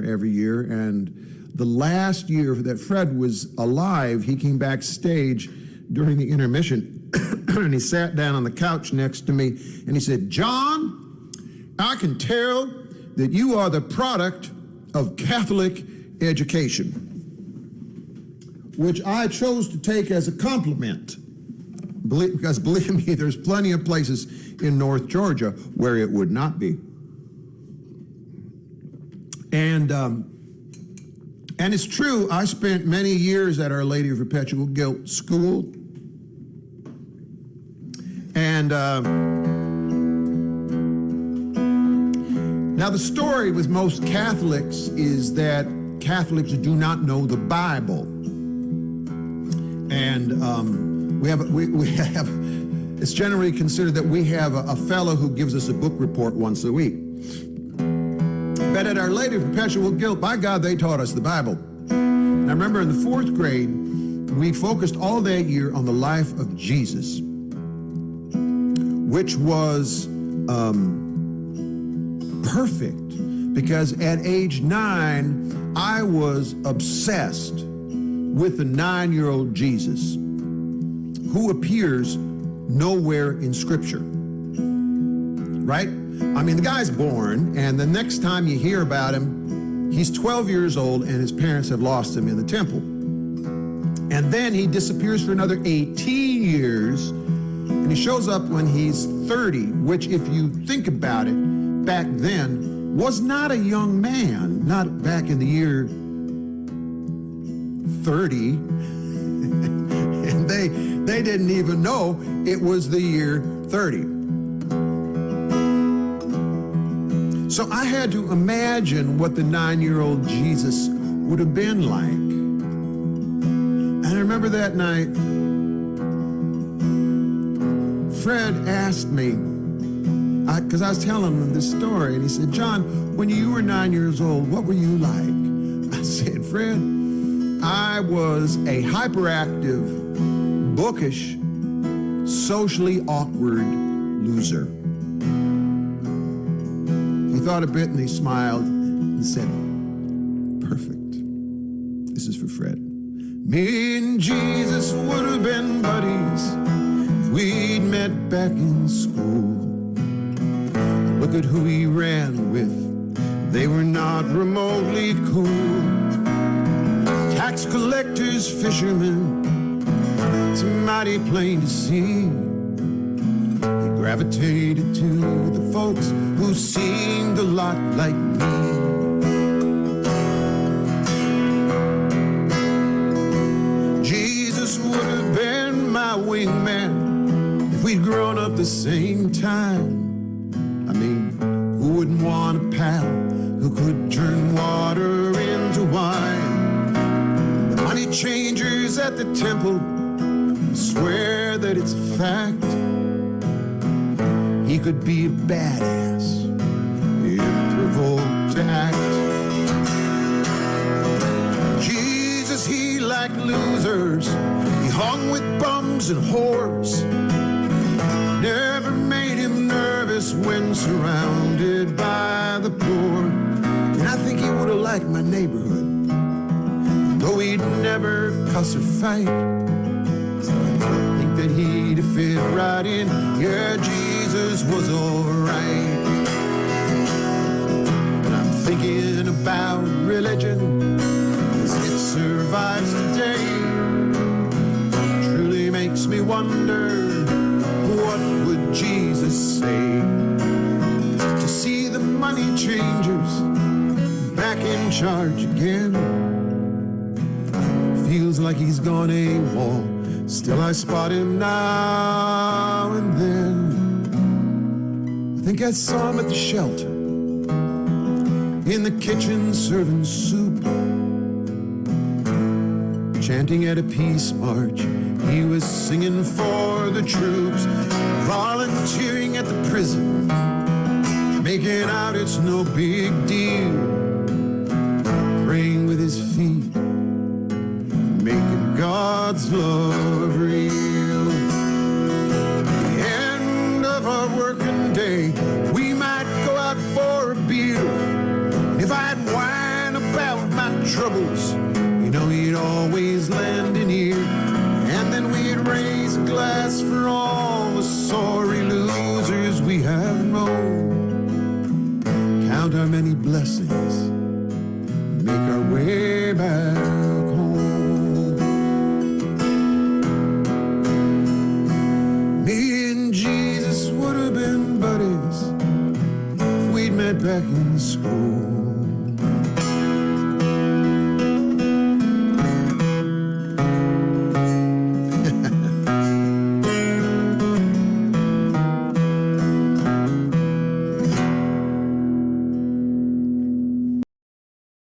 every year, and the last year that Fred was alive, he came backstage during the intermission and he sat down on the couch next to me and he said, "John, I can tell that you are the product of Catholic education," which I chose to take as a compliment, because believe me, there's plenty of places in North Georgia where it would not be. And it's true, I spent many years at Our Lady of Perpetual Guilt School. And now the story with most Catholics is that Catholics do not know the Bible. And we have, it's generally considered that we have a fellow who gives us a book report once a week. But at Our Lady of Perpetual Guilt, by God, they taught us the Bible. And I remember in the 4th grade, we focused all that year on the life of Jesus, which was perfect, because at age 9, I was obsessed with the 9-year-old Jesus, who appears nowhere in Scripture, right? I mean, the guy's born, and the next time you hear about him, he's 12 years old, and his parents have lost him in the temple. And then he disappears for another 18 years, and he shows up when he's 30, which, if you think about it, back then, was not a young man, not back in the year 30. And they didn't even know it was the year 30. So I had to imagine what the 9-year-old Jesus would have been like. And I remember that night, Fred asked me, because I was telling him this story, and he said, "John, when you were 9 years old, what were you like?" I said, "Fred, I was a hyperactive, bookish, socially awkward loser." He thought a bit and he smiled and said, "Perfect. This is for Fred. Me and Jesus would have been buddies if we'd met back in school. Look at who he ran with. They were not remotely cool. Tax collectors, fishermen, it's mighty plain to see. He gravitated to the folks who seemed a lot like me. Jesus would have been my wingman if we'd grown up the same time. I mean, who wouldn't want a pal who could turn water into wine? The money changers at the temple swear that it's a fact. He could be a badass if provoked to act. Jesus, he liked losers. He hung with bums and whores. Never made him nervous when surrounded by the poor. And I think he would have liked my neighborhood, though he'd never cuss or fight. So I think that he'd have fit right in. Yeah, Jesus was alright. And I'm thinking about religion as it survives today. Truly makes me wonder, what would Jesus say to see the money changers back in charge again? Feels like he's gone AWOL, still I spot him now and then. I think I saw him at the shelter, in the kitchen serving soup, chanting at a peace march. He was singing for the troops, volunteering at the prison, making out it's no big deal, praying with his feet, making God's love real. The end of our working day, we might go out for a beer. If I had wine troubles, you know you'd always lend an ear. And then we'd raise a glass for all the sorry losers we have known. Count our many blessings, make our way back home. Me and Jesus would have been buddies if we'd met back in school.